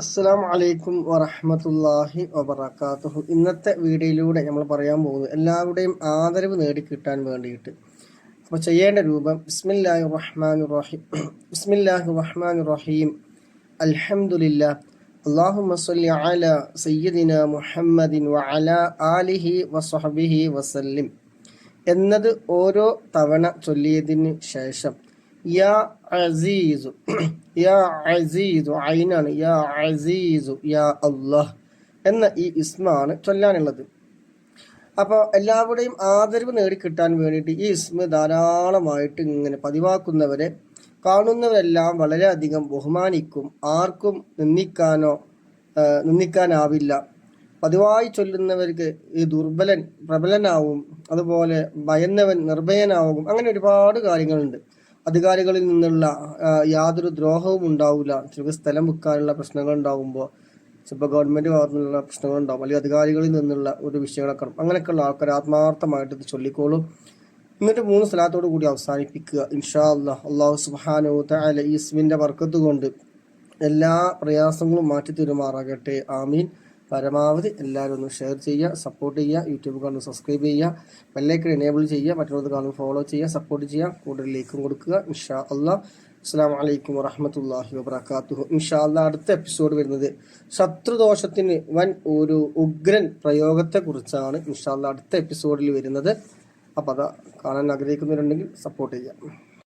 അസ്സലാമു അലൈക്കും വറഹ്മത്തുള്ളാഹി വബറകാതുഹു. ഇന്നത്തെ വീഡിയോയിലൂടെ നമ്മൾ പറയാൻ പോകുന്നത് എല്ലാവരുടെയും ആദരവ് നേടിക്കിട്ടാൻ വേണ്ടിയിട്ട്. അപ്പോൾ ചെയ്യേണ്ട രൂപം ബിസ്മില്ലാഹിർ റഹ്മാനിർ റഹീം. ബിസ്മില്ലാഹിർ റഹ്മാനിർ റഹീം. അൽഹംദുലില്ലാഹ്. അല്ലാഹുമ്മ സ്വല്ലി അലാ സയ്യിദിനാ മുഹമ്മദിൻ വഅലാ ആലിഹി വസ്വഹ്ബിഹി വസല്ലിം എന്നത് ഓരോ തവണ ചൊല്ലിയതിന് ശേഷം യാ അസീസു യാ അസീസു ഐനാണ് യാ അസീസു യാ അല്ലാഹ് എന്ന ഈ ഇസ്മാണ് ചൊല്ലാനുള്ളത്. അപ്പോൾ എല്ലാവരുടെയും ആദരവ് നേടിക്കിട്ടാൻ വേണ്ടിയിട്ട് ഈ ഇസ്മ ധാരാളമായിട്ട് ഇങ്ങനെ പതിവാക്കുന്നവരെ കാണുന്നവരെല്ലാം വളരെയധികം ബഹുമാനിക്കും. ആർക്കും നിന്ദിക്കാനാവില്ല. പതിവായി ചൊല്ലുന്നവർക്ക് ഈ ദുർബലൻ പ്രബലനാവും, അതുപോലെ ഭയന്നവൻ നിർഭയനാവും. അങ്ങനെ ഒരുപാട് കാര്യങ്ങളുണ്ട്. അധികാരികളിൽ നിന്നുള്ള യാതൊരു ദ്രോഹവും ഉണ്ടാവില്ല. ചിലപ്പോൾ സ്ഥലം വിൽക്കാനുള്ള പ്രശ്നങ്ങൾ ഉണ്ടാകുമ്പോൾ, ചിലപ്പോൾ ഗവൺമെന്റ് ഭാഗത്തു നിന്നുള്ള പ്രശ്നങ്ങൾ ഉണ്ടാവും, അല്ലെങ്കിൽ അധികാരികളിൽ നിന്നുള്ള ഒരു വിഷയങ്ങളൊക്കെ. അങ്ങനെയൊക്കെയുള്ള ആൾക്കാർ ആത്മാർത്ഥമായിട്ട് ഇത് ചൊല്ലിക്കോളും. എന്നിട്ട് 3 സ്വലാത്തോടു കൂടി അവസാനിപ്പിക്കുക. ഇൻഷാ അല്ലാഹ്. അല്ലാഹു സുബ്ഹാനഹു തആല ഈ ഇസ്മിന്റെ ബർക്കത്ത് കൊണ്ട് എല്ലാ പ്രയാസങ്ങളും മാറ്റി തരുമാറാകട്ടെ. ആമീൻ. പരമാവധി എല്ലാവരും ഒന്ന് ഷെയർ ചെയ്യുക, സപ്പോർട്ട് ചെയ്യുക. യൂട്യൂബ് കാണുമ്പോൾ സബ്സ്ക്രൈബ് ചെയ്യുക, ബെല്ലൈക്കൺ എനേബിൾ ചെയ്യുക, മറ്റുള്ളവർ കാണുമ്പോൾ ഫോളോ ചെയ്യുക, സപ്പോർട്ട് ചെയ്യുക, കൂടുതൽ ലൈക്കും കൊടുക്കുക. ഇൻഷാ അല്ലാഹ്. അസ്സലാമു അലൈക്കും വറഹ്മത്തുള്ളാഹി വബറകാതുഹു. ഇൻഷാ അല്ലാഹ് അടുത്ത എപ്പിസോഡ് വരുന്നത് ശത്രുദോഷത്തിന് വൻ ഒരു ഉഗ്രൻ പ്രയോഗത്തെ കുറിച്ചാണ് ഇൻഷാ അല്ലാഹ് അടുത്ത എപ്പിസോഡിൽ വരുന്നത്. അപ്പോൾ അത് കാണാൻ ആഗ്രഹിക്കുന്നവരുണ്ടെങ്കിൽ സപ്പോർട്ട് ചെയ്യുക.